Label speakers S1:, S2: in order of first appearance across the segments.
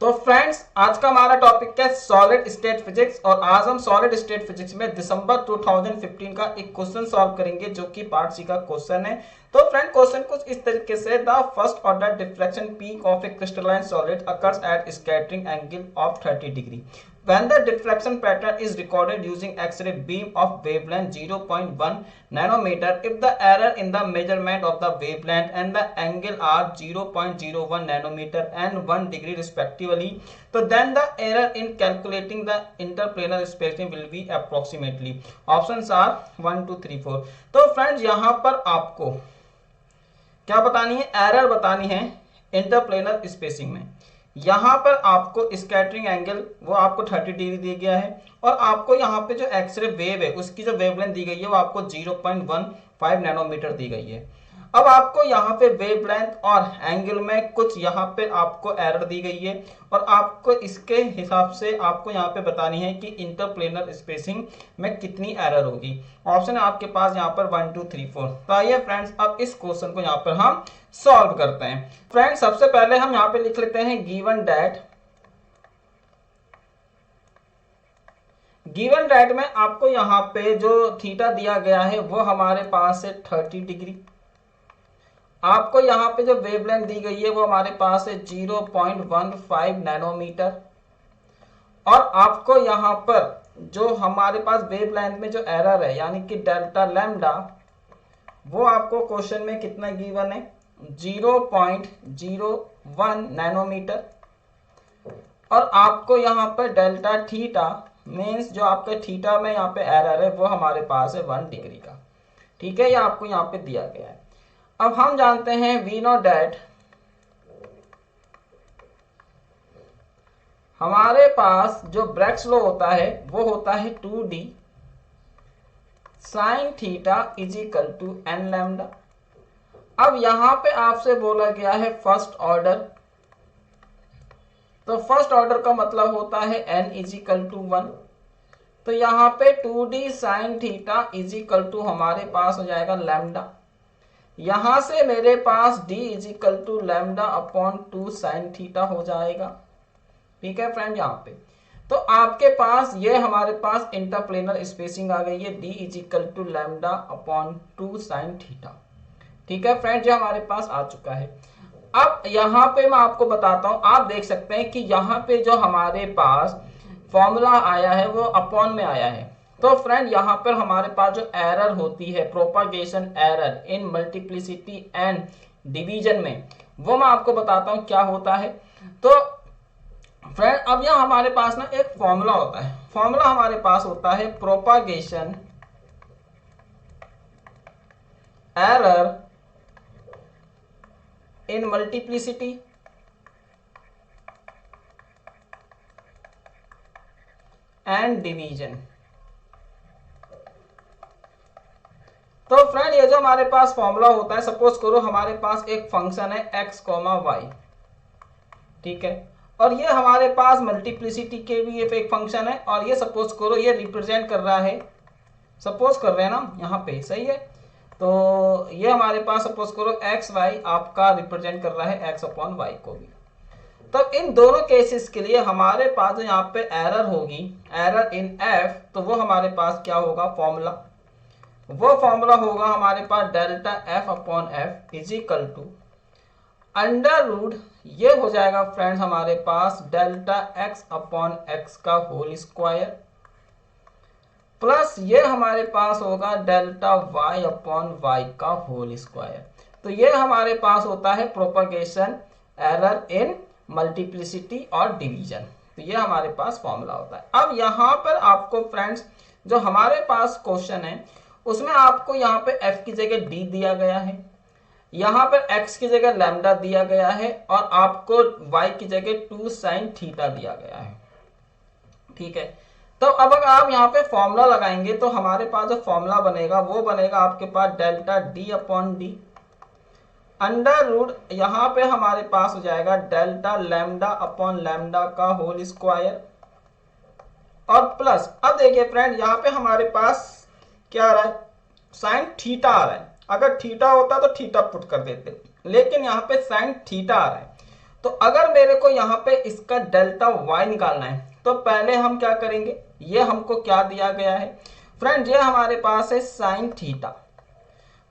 S1: तो फ्रेंड्स आज का हमारा टॉपिक है सॉलिड स्टेट फिजिक्स और आज हम सॉलिड स्टेट फिजिक्स में दिसंबर 2015 का एक क्वेश्चन सॉल्व करेंगे जो कि पार्ट सी का क्वेश्चन है। तो फ्रेंड क्वेश्चन कुछ इस तरीके से the first order deflection peak of A crystalline solid occurs at scattering angle of 30 degree when the diffraction pattern is recorded using X-ray beam of wavelength 0.1 nanometer if the error in the measurement of the wavelength and the angle are 0.01 nanometer and 1 degree respectively, so then the error in calculating the interplanar spacing will be approximately. Options are 1 2 3 4. तो friends यहाँ पर आपको क्या बतानी है, error बतानी है interplanar spacing में। यहां पर आपको स्कैटरिंग एंगल वो आपको 30 डिग्री दिया गया है और आपको यहाँ पे जो एक्सरे वेव है उसकी जो वेवलेंथ दी गई है वो आपको 0.15 नैनोमीटर दी गई है। अब आपको यहाँ पे वेवलेंथ और एंगल में कुछ यहाँ पे आपको एरर दी गई है और आपको इसके हिसाब से आपको यहाँ पे बतानी है कि इंटरप्लेनर स्पेसिंग में कितनी एरर होगी। ऑप्शन है आपके पास यहाँ पर 1 2 3 4। तो आइए फ्रेंड्स अब इस क्वेश्चन को यहाँ पर हम सॉल्व करते हैं। फ्रेंड्स सबसे पहले हम यहाँ पे लिख लेते हैं गिवन डैट में आपको यहाँ पे जो थीटा दिया गया है वो हमारे पास है 30 डिग्री। आपको यहाँ पे जो वेवलेंथ दी गई है वो हमारे पास है 0.15 नैनोमीटर और आपको यहाँ पर जो हमारे पास वेवलेंथ में जो एरर है यानी कि डेल्टा लैम्डा वो आपको क्वेश्चन में कितना गिवन है 0.01 नैनोमीटर और आपको यहाँ पर डेल्टा थीटा मीन्स जो आपका थीटा में यहाँ पे एरर है वो हमारे पास है 1 डिग्री का। ठीक है, ये आपको यहाँ पे दिया गया है। अब हम जानते हैं वी नो डैट हमारे पास जो ब्रेग्स लॉ होता है वो होता है 2d sine theta is equal to n lambda. अब यहां पे आपसे बोला गया है फर्स्ट ऑर्डर, तो फर्स्ट ऑर्डर का मतलब होता है n इज इक्वल टू 1। तो यहाँ पे 2d sine theta is equal to हमारे पास हो जाएगा लैम्डा। यहां से मेरे पास d is equal to lambda upon 2 sine theta हो जाएगा। ठीक है फ्रेंड, यहाँ पे तो आपके पास ये हमारे पास इंटरप्लेनर स्पेसिंग आ गई है d is equal to lambda upon 2 sine theta. ठीक है फ्रेंड, ये हमारे पास आ चुका है। अब यहाँ पे मैं आपको बताता हूं, आप देख सकते हैं कि यहाँ पे जो हमारे पास फॉर्मूला आया है वो अपॉन में आया है। तो फ्रेंड यहाँ पर हमारे पास जो एरर होती है propagation error in multiplicity and division में वो मैं आपको बताता हूँ क्या होता है। तो फ्रेंड अब यहाँ हमारे पास ना एक फॉर्मूला होता है, फॉर्मूला हमारे पास होता है propagation error in multiplicity and division. तो फ्रेंड ये जो हमारे पास फॉर्मूला होता है, सपोज करो हमारे पास एक फंक्शन है x, y, ठीक है, और ये हमारे पास मल्टीप्लिसिटी के भी एक फंक्शन है और ये सपोज करो ये रिप्रेजेंट कर रहा है, सपोज कर रहे हैं ना यहाँ पे, सही है। तो ये हमारे पास सपोज करो x y आपका रिप्रेजेंट कर रहा है x अपॉन y को भी। तब इन दोनों केसेस के लिए हमारे पास जो यहाँ पे एरर होगी, एरर इन f, तो वो हमारे पास क्या होगा फॉर्मूला, वो फॉर्मूला होगा हमारे पास delta f upon f is equal to under root, ये हो जाएगा फ्रेंड्स हमारे पास डेल्टा x अपॉन x का होल स्क्वायर प्लस ये हमारे पास होगा डेल्टा y अपॉन y का होल स्क्वायर। तो ये हमारे पास होता है प्रोपगेशन एरर इन मल्टीप्लिसिटी और डिवीजन। तो ये हमारे पास फॉर्मूला होता है। अब यहाँ पर आपको फ्रेंड्स जो हमारे पास क्वेश्चन है उसमें आपको यहाँ पे f की जगह d दिया गया है, यहाँ पर x की जगह लैम्डा दिया गया है और आपको y की जगह 2 साइन थीटा दिया गया है। ठीक है, तो अब अगर आप यहाँ पे फॉर्मूला लगाएंगे तो हमारे पास जो फॉर्मूला बनेगा वो बनेगा आपके पास delta d upon d under root, यहाँ पे हमारे पास हो जाएगा डेल्टा लैम्डा अपॉन लैम्डा का होल स्क्वायर और प्लस, अब देखिए फ्रेंड यहाँ पे हमारे पास क्या आ रहा है, साइन थीटा आ रहा है। अगर थीटा होता तो थीटा पुट कर देते, लेकिन यहाँ पे साइन थीटा आ रहा है तो अगर मेरे को यहाँ पे इसका डेल्टा वाई निकालना है तो पहले हम क्या करेंगे, ये हमको क्या दिया गया है फ्रेंड, ये हमारे पास है साइन थीटा।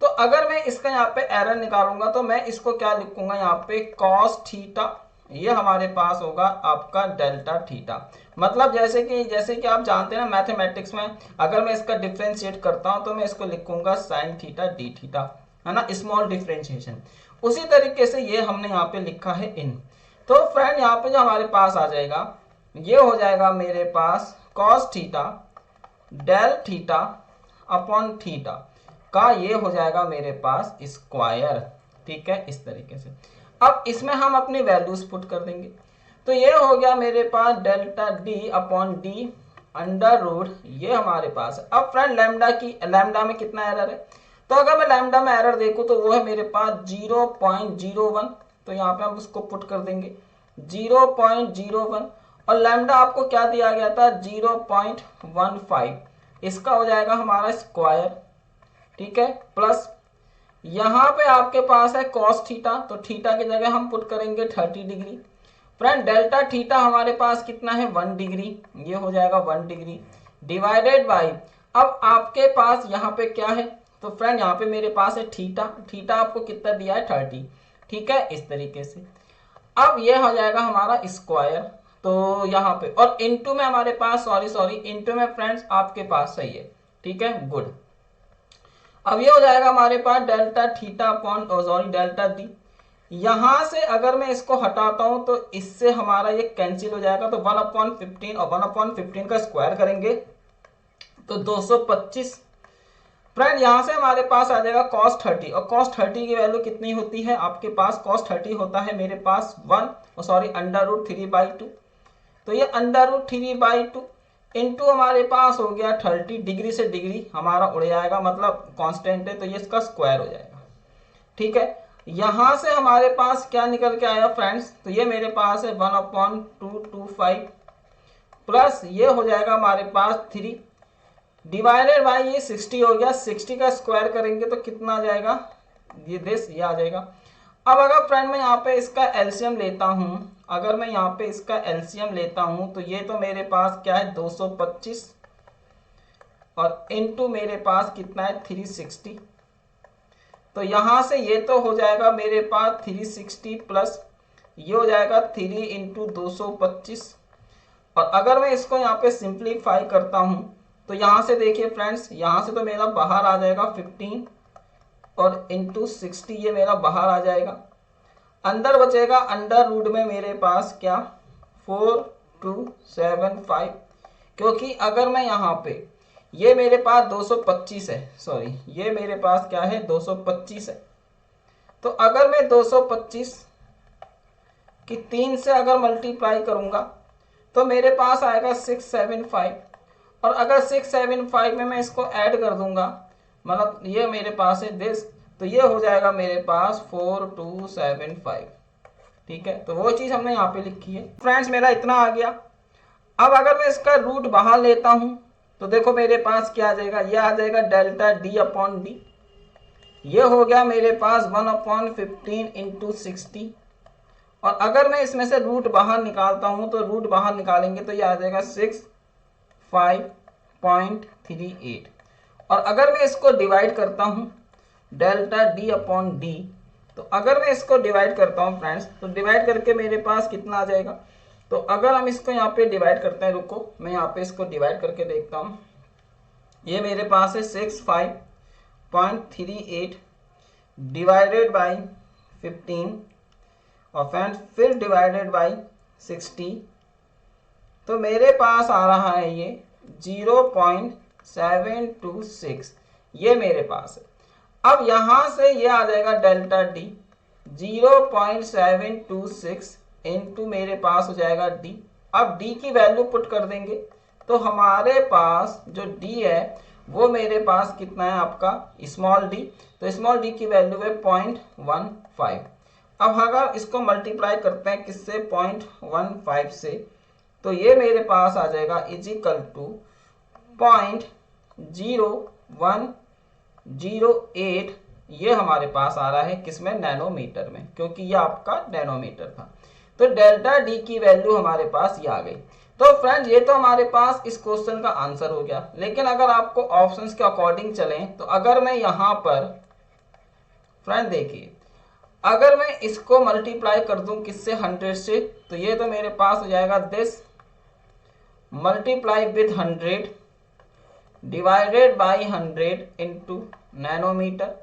S1: तो अगर मैं इसका यहाँ पे एरर निकालूंगा तो मैं इसको क्या लिखूंगा यहाँ पे कॉस थीटा, ये हमारे पास होगा आपका डेल्टा थीटा। मतलब जैसे कि आप जानते हैं ना मैथमेटिक्स में, अगर मैं इसका डिफरेंशिएट करता हूं तो मैं इसको लिखूंगा साइन थीटा डी थीटा, है ना, स्मॉल डिफरेंशिएशन। उसी तरीके से ये हमने यहाँ पे लिखा है इन। तो फ्रेंड यहाँ पे जो हमारे पास आ जाएगा ये हो जाएगा मेरे पास cos theta del theta upon theta का ये हो जाएगा मेरे पास स्क्वायर। ठीक है, इस तरीके से। अब इसमें हम अपनी वैल्यूज पुट कर देंगे। तो ये हो गया मेरे पास delta d upon d under root, ये हमारे पास है। अब फ्रेंड लैम्डा में कितना एरर है, तो अगर मैं लैम्डा में एरर देखूं तो वो है मेरे पास 0.01। तो यहाँ पे हम उसको पुट कर देंगे 0.01, और लैम्डा आपको क्या दिया गया था 0.15, इसका हो जाएगा हमारा स्क्वायर। ठीक है, प्लस यहाँ पे आपके पास है कॉस थीटा, तो थीटा की जगह हम पुट करेंगे 30 डिग्री। फ्रेंड डेल्टा थीटा हमारे पास कितना है 1 डिग्री, ये हो जाएगा 1 डिग्री डिवाइडेड बाई, अब आपके पास यहाँ पे क्या है, तो फ्रेंड यहाँ पे मेरे पास है थीटा, थीटा आपको कितना दिया है 30। ठीक है, इस तरीके से। अब ये हो जाएगा हमारा स्क्वायर, तो यहाँ पे और इनटू में हमारे पास सॉरी इनटू में फ्रेंड्स आपके पास सही है। ठीक है, गुड। अब ये हो जाएगा हमारे पास delta theta upon sorry delta d. यहां से अगर मैं इसको हटाता हूं तो इससे हमारा ये कैंसिल हो जाएगा, तो 1/15 और 1/15 का स्क्वायर करेंगे तो 225। फ्रेंड यहां से हमारे पास आ जाएगा cos 30, और cos 30 की वैल्यू कितनी होती है आपके पास, cos 30 होता है मेरे पास अंडर रूट 3/2। तो ये अंडर रूट 3/2 इंटू हमारे पास हो गया 30, डिग्री से डिग्री हमारा उड़ जाएगा, मतलब कांस्टेंट है तो ये इसका स्क्वायर हो जाएगा। ठीक है, यहां से हमारे पास क्या निकल के आया फ्रेंड्स, तो ये मेरे पास है 1/225 प्लस ये हो जाएगा हमारे पास 3 डिवाइडेड बाई ये 60 हो गया। 60 का स्क्वायर करेंगे तो कितना आ जाएगा, ये आ जाएगा। अब अगर फ्रेंड मैं यहाँ पे इसका एलसीएम लेता हूं, अगर मैं यहाँ पे इसका एलसीएम लेता हूं तो ये तो मेरे पास क्या है 225 और इनटू मेरे पास कितना है 360। तो यहां से ये तो हो जाएगा मेरे पास 360 प्लस ये हो जाएगा 3 इंटू 225। और अगर मैं इसको यहाँ पे सिंप्लीफाई करता हूं तो यहां से देखिए फ्रेंड्स, यहां से तो मेरा बाहर आ जाएगा 15 और इंटू 60 ये मेरा बाहर आ जाएगा। अंदर बचेगा अंडर रूट में मेरे पास क्या 4275, क्योंकि अगर मैं यहाँ पे ये मेरे पास 225 है, सॉरी ये मेरे पास क्या है 225 है। तो अगर मैं 225 की 3 से अगर मल्टीप्लाई करूंगा तो मेरे पास आएगा 675, और अगर 675 में मैं इसको ऐड कर दूंगा, मतलब ये मेरे पास है दिस, तो ये हो जाएगा मेरे पास 4275। ठीक है, तो वो चीज हमने यहाँ पे लिखी है। फ्रेंड्स मेरा इतना आ गया। अब अगर मैं इसका रूट बाहर लेता हूं तो देखो मेरे पास क्या आ जाएगा, ये आ जाएगा डेल्टा डी अपॉन डी, ये हो गया मेरे पास 1/15 इंटू 60। और अगर मैं इसमें से रूट बाहर निकालता हूं तो रूट बाहर निकालेंगे तो ये आ जाएगा 65.38। और अगर मैं इसको डिवाइड करता हूं डेल्टा डी अपॉन डी, तो अगर मैं इसको डिवाइड करता हूं फ्रेंड्स तो डिवाइड करके मेरे पास कितना आ जाएगा, तो अगर हम इसको यहाँ पे डिवाइड करते हैं, रुको मैं यहाँ पे इसको डिवाइड करके देखता हूँ, ये मेरे पास है 65.38 डिवाइडेड बाई 15 और फ्रेंड्स फिर डिवाइडेड बाई 60, तो मेरे पास आ रहा है ये 0.726, ये मेरे पास है। अब यहां से ये आ जाएगा डेल्टा डी 0.726 इंटू मेरे पास हो जाएगा डी। अब डी की वैल्यू पुट कर देंगे तो हमारे पास जो डी है वो मेरे पास कितना है आपका स्मॉल डी, तो स्मॉल डी की वैल्यू है 0.15। अब अगर इसको मल्टीप्लाई करते हैं किससे 0.15 से, तो ये मेरे पास आ जाएगा इजिकल टू 0.0108, ये हमारे पास आ रहा है किसमें नैनोमीटर में, क्योंकि ये आपका नैनोमीटर था। तो डेल्टा डी की वैल्यू हमारे पास ये आ गई। तो फ्रेंड ये तो हमारे पास इस क्वेश्चन का आंसर हो गया। लेकिन अगर आपको ऑप्शंस के अकॉर्डिंग चलें तो अगर मैं यहां पर फ्रेंड देखिए, अगर मैं इसको मल्टीप्लाई कर दूं किससे, 100 से, तो ये तो मेरे पास हो जाएगा this multiply with 100 divided by 100 into nanometer.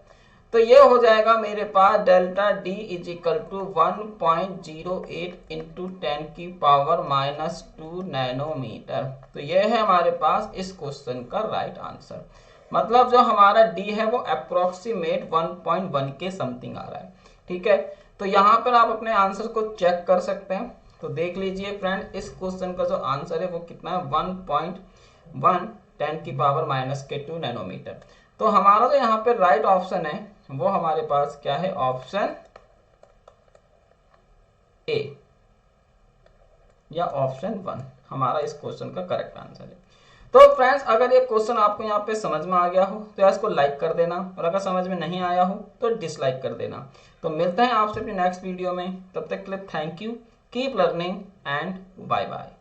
S1: तो ये हो जाएगा मेरे पास delta d is equal to 1.08 into 10⁻⁻2 nanometer. तो ये है हमारे पास इस क्वेश्चन का राइट आंसर। मतलब जो हमारा डी है वो अप्रोक्सीमेट 1.1 के समथिंग आ रहा है। ठीक है, तो यहाँ पर आप अपने आंसर को चेक कर सकते हैं। तो देख लीजिए फ्रेंड, इस क्वेश्चन का जो आंसर है वो कितना है, 1.1 10⁻⁻2 नैनोमीटर। तो हमारा जो यहाँ पे राइट ऑप्शन है वो हमारे पास क्या है, ऑप्शन ए या ऑप्शन 1 हमारा इस क्वेश्चन का करेक्ट आंसर है। तो फ्रेंड्स, अगर ये क्वेश्चन आपको यहाँ पे समझ में आ गया हो तो इसको लाइक कर देना, और अगर समझ में नहीं आया हो तो डिसलाइक कर देना। तो मिलते हैं आपसे अपनी नेक्स्ट वीडियो में, तब तक के लिए thank you, keep learning and bye bye.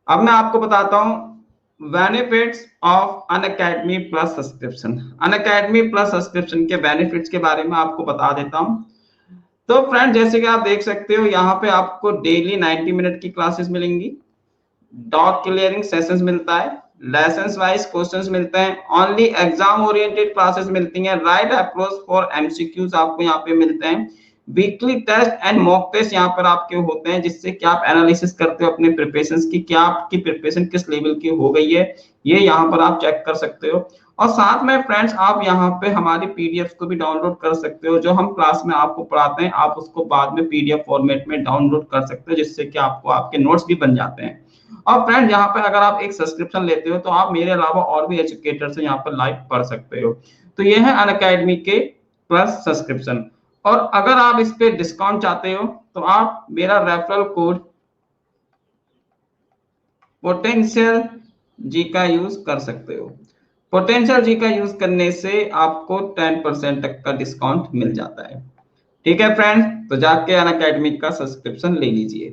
S2: अब मैं आपको बताता हूँ benefits of Unacademy plus subscription. Unacademy plus subscription के बेनिफिट्स के बारे में आपको बता देता हूँ। तो फ्रेंड, जैसे कि आप देख सकते हो यहाँ पे आपको डेली 90 मिनट की क्लासेस मिलेंगी, डाउट क्लियरिंग सेशंस मिलता है, लेसंस वाइज क्वेश्चंस मिलते हैं, ओनली एग्जाम ओरिएंटेड क्लासेस मिलती हैं, राइट अप्रोच फॉर एमसीक्यूज आपको यहाँ पे मिलते हैं, weekly test and mock test यहाँ पर आपके होते हैं, जिससे कि आप एनालिसिस करते हो अपने प्रिपरेशंस की, क्या आपकी प्रिपरेशन किस लेवल की हो गई है, ये यहाँ पर आप चेक कर सकते हो। और साथ में फ्रेंड्स, आप यहाँ पे हमारी पीडीएफ को भी डाउनलोड कर सकते हो। जो हम क्लास में आपको पढ़ाते हैं आप उसको बाद में पीडीएफ फॉर्मेट में डाउनलोड कर सकते हो, जिससे कि आपको आपके नोट्स भी बन जाते हैं। और फ्रेंड, यहाँ पे अगर आप एक सब्सक्रिप्शन लेते हो तो आप मेरे अलावा और भी एजुकेटर से यहाँ पर लाइव पढ़ सकते हो। तो ये है अनअकैडमी के प्लस सब्सक्रिप्शन। और अगर आप इस पे डिस्काउंट चाहते हो तो आप मेरा रेफरल कोड पोटेंशियल जी का यूज कर सकते हो। पोटेंशियल जी का यूज करने से आपको 10% तक का डिस्काउंट मिल जाता है। ठीक है फ्रेंड्स, तो जाके अनअकैडमी का सब्सक्रिप्शन ले लीजिए।